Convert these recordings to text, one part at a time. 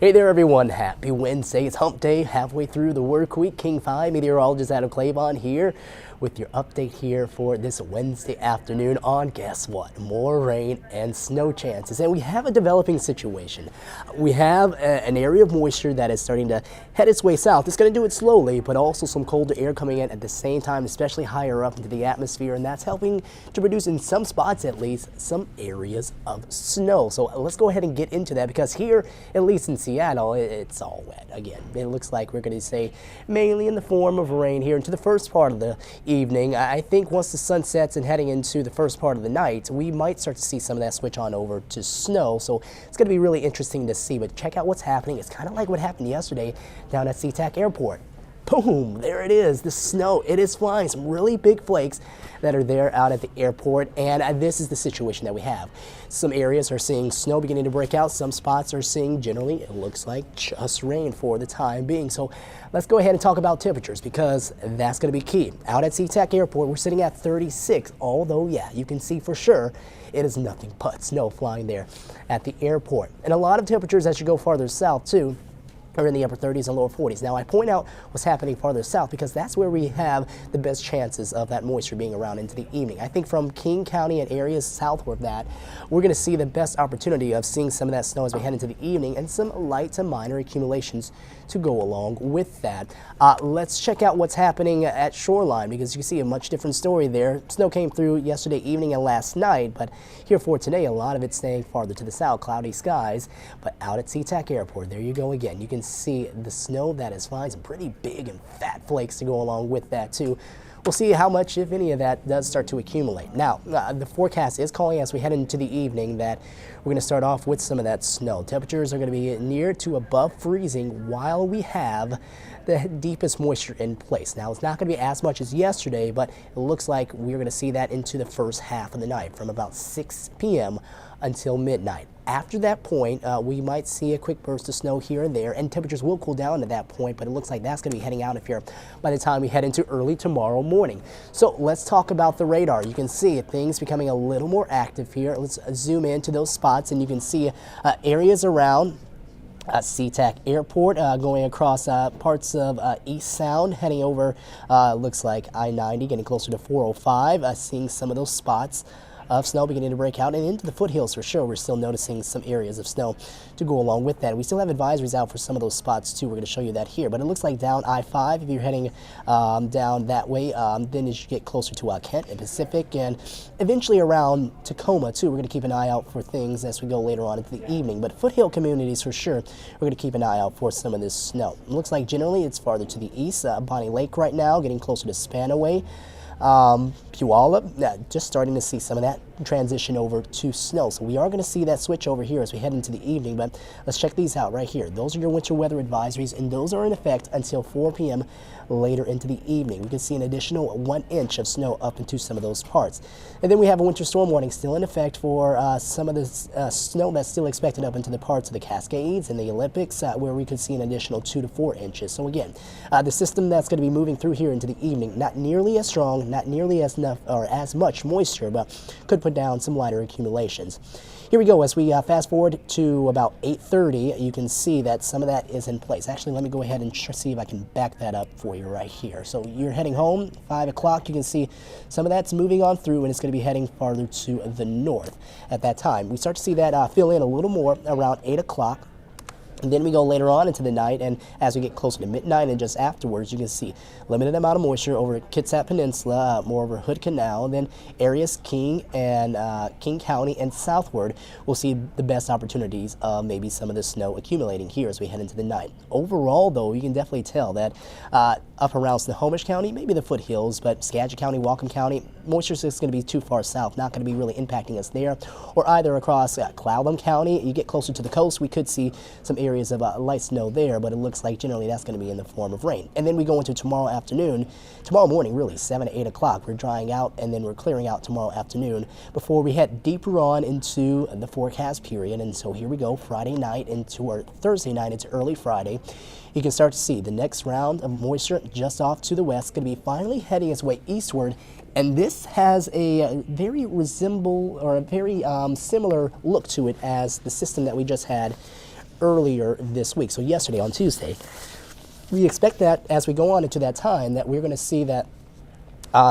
Hey there everyone, happy Wednesday. It's hump day, halfway through the work week. King 5 meteorologist Adam Claibon here with your update here for this Wednesday afternoon on, guess what, more rain and snow chances. And we have a developing situation. We have an area of moisture that is starting to head its way south. It's going to do it slowly, but also some colder air coming in at the same time, especially higher up into the atmosphere, and that's helping to produce, in some spots at least, some areas of snow. So let's go ahead and get into that, because here, at least in Seattle, it's all wet again. It looks like we're going to stay mainly in the form of rain here into the first part of the evening. I think once the sun sets and heading into the first part of the night, we might start to see some of that switch on over to snow. So it's going to be really interesting to see. But check out what's happening. It's kind of like what happened yesterday down at SeaTac Airport. Boom, there it is, the snow. It is flying, some really big flakes that are there out at the airport, and this is the situation that we have. Some areas are seeing snow beginning to break out. Some spots are seeing, generally, it looks like just rain for the time being. So let's go ahead and talk about temperatures, because that's going to be key. Out at SeaTac Airport, we're sitting at 36, although, yeah, you can see for sure it is nothing but snow flying there at the airport. And a lot of temperatures as you go farther south, too, are in the upper 30s and lower 40s. Now, I point out what's happening farther south because that's where we have the best chances of that moisture being around into the evening. I think from King County and areas southward of that, we're going to see the best opportunity of seeing some of that snow as we head into the evening, and some light to minor accumulations to go along with that. Let's check out what's happening at Shoreline, because you can see a much different story there. Snow came through yesterday evening and last night, but here for today, a lot of it staying farther to the south, cloudy skies. But out at SeaTac Airport, there you go again. You can see the snow that is flying, some pretty big and fat flakes to go along with that too. We'll see how much, if any, of that does start to accumulate. Now, the forecast is calling as we head into the evening that we're going to start off with some of that snow. Temperatures are going to be near to above freezing while we have the deepest moisture in place. Now, it's not going to be as much as yesterday, but it looks like we're going to see that into the first half of the night, from about 6 p.m. until midnight. After that point, we might see a quick burst of snow here and there, and temperatures will cool down at that point, but it looks like that's going to be heading out of here by the time we head into early tomorrow morning. So let's talk about the radar. You can see things becoming a little more active here. Let's zoom into those spots, and you can see areas around SeaTac Airport, going across parts of East Sound, heading over, looks like I-90, getting closer to 405, seeing some of those spots of snow beginning to break out, and into the foothills for sure. We're still noticing some areas of snow to go along with that. We still have advisories out for some of those spots too. We're going to show you that here, but it looks like down I-5, if you're heading down that way, then as you get closer to Kent and Pacific, and eventually around Tacoma too, we're going to keep an eye out for things as we go later on into the evening. But foothill communities for sure, we're going to keep an eye out for some of this snow. It looks like generally it's farther to the east. Bonnie Lake right now, getting closer to Spanaway. Puyallup, just starting to see some of that transition over to snow. So we are going to see that switch over here as we head into the evening, but let's check these out right here. Those are your winter weather advisories, and those are in effect until 4 p.m. later into the evening. We can see an additional 1 inch of snow up into some of those parts. And then we have a winter storm warning still in effect for some of the snow that's still expected up into the parts of the Cascades and the Olympics, where we could see an additional 2 to 4 inches. So again, the system that's going to be moving through here into the evening, not nearly as strong, not nearly as enough or as much moisture, but could put down some lighter accumulations. Here we go. As we fast forward to about 8:30, you can see that some of that is in place. Actually, let me go ahead and see if I can back that up for you right here. So you're heading home, 5 o'clock. You can see some of that's moving on through, and it's going to be heading farther to the north at that time. We start to see that fill in a little more around 8 o'clock. And then we go later on into the night, and as we get closer to midnight and just afterwards, you can see limited amount of moisture over Kitsap Peninsula, more over Hood Canal, and then areas King and King County and southward. We'll see the best opportunities of maybe some of the snow accumulating here as we head into the night. Overall, though, you can definitely tell that up around Snohomish County, maybe the foothills, but Skagit County, Whatcom County, moisture is just going to be too far south, not going to be really impacting us there, or either across Clallam County. You get closer to the coast, we could see some areas of light snow there, but it looks like generally that's going to be in the form of rain. And then we go into tomorrow morning, really, 7 to 8 o'clock. We're drying out, and then we're clearing out tomorrow afternoon before we head deeper on into the forecast period. And so here we go, Friday night or Thursday night into early Friday. You can start to see the next round of moisture just off to the west, going to be finally heading its way eastward. And this has a very similar look to it as the system that we just had earlier this week, so yesterday on Tuesday. We expect that as we go on into that time that we're going to see that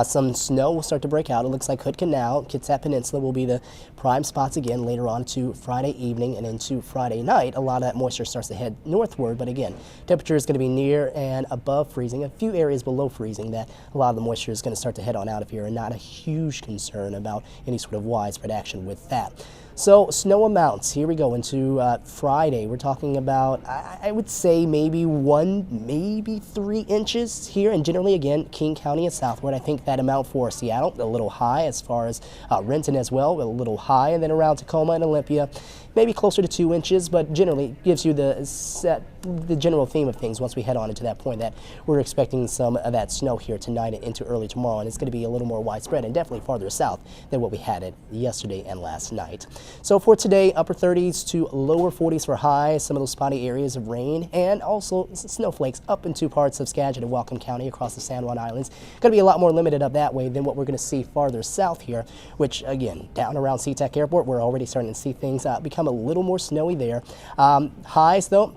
some snow will start to break out. It looks like Hood Canal, Kitsap Peninsula will be the prime spots again later on to Friday evening and into Friday night. A lot of that moisture starts to head northward, but again, temperature is going to be near and above freezing. A few areas below freezing that a lot of the moisture is going to start to head on out of here, and not a huge concern about any sort of widespread action with that. So snow amounts, here we go into Friday. We're talking about, I would say maybe 1, maybe 3 inches here, and generally again, King County and southward. I think that amount for Seattle, a little high, as far as Renton as well, a little high, and then around Tacoma and Olympia, maybe closer to 2 inches, but generally gives you the general theme of things once we head on into that point that we're expecting some of that snow here tonight and into early tomorrow, and it's going to be a little more widespread and definitely farther south than what we had it yesterday and last night. So for today, upper 30s to lower 40s for highs, some of those spotty areas of rain, and also snowflakes up into parts of Skagit and Whatcom County across the San Juan Islands. Going to be a lot more limited up that way than what we're going to see farther south here, which again, down around SeaTac Airport, we're already starting to see things become a little more snowy there. Highs though,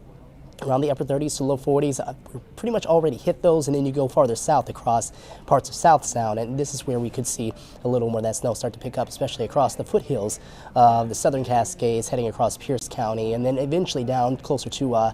around the upper 30s to low 40s. We pretty much already hit those, and then you go farther south across parts of South Sound, and this is where we could see a little more of that snow start to pick up, especially across the foothills of the Southern Cascades, heading across Pierce County, and then eventually down closer to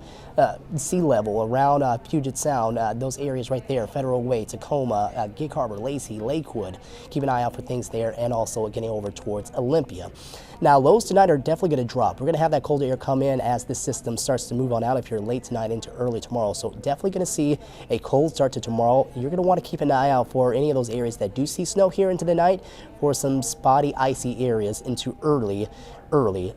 sea level around Puget Sound, those areas right there, Federal Way, Tacoma, Gig Harbor, Lacey, Lakewood. Keep an eye out for things there, and also getting over towards Olympia. Now, lows tonight are definitely going to drop. We're going to have that cold air come in as this system starts to move on out of here late tonight into early tomorrow. So definitely going to see a cold start to tomorrow. You're going to want to keep an eye out for any of those areas that do see snow here into the night, for some spotty, icy areas into early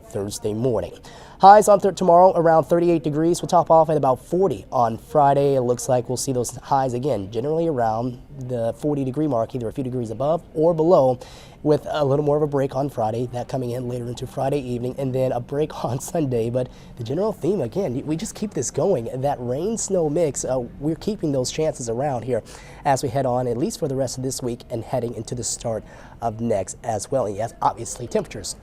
Thursday morning. Highs on tomorrow around 38 degrees. We'll top off at about 40 on Friday. It looks like we'll see those highs again, generally around the 40-degree mark, either a few degrees above or below, with a little more of a break on Friday, that coming in later into Friday evening, and then a break on Sunday. But the general theme, again, we just keep this going. That rain-snow mix, we're keeping those chances around here as we head on, at least for the rest of this week and heading into the start of next as well. And yes, obviously, temperatures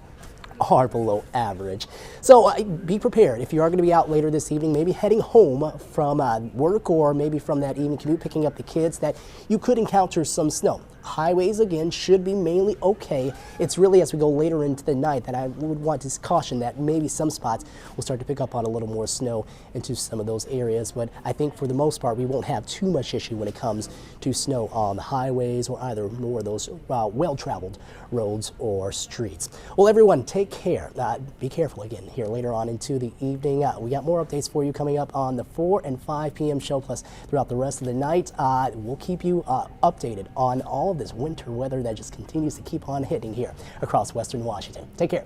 are below average. So be prepared if you are going to be out later this evening, maybe heading home from work, or maybe from that evening commute picking up the kids, that you could encounter some snow. Highways, again, should be mainly okay. It's really as we go later into the night that I would want to caution that maybe some spots will start to pick up on a little more snow into some of those areas. But I think for the most part, we won't have too much issue when it comes to snow on the highways or either more of those well-traveled roads or streets. Well, everyone, take care. Be careful again here later on into the evening. We got more updates for you coming up on the 4 and 5 p.m. show, plus throughout the rest of the night. We'll keep you updated on all of this winter weather that just continues to keep on hitting here across Western Washington. Take care.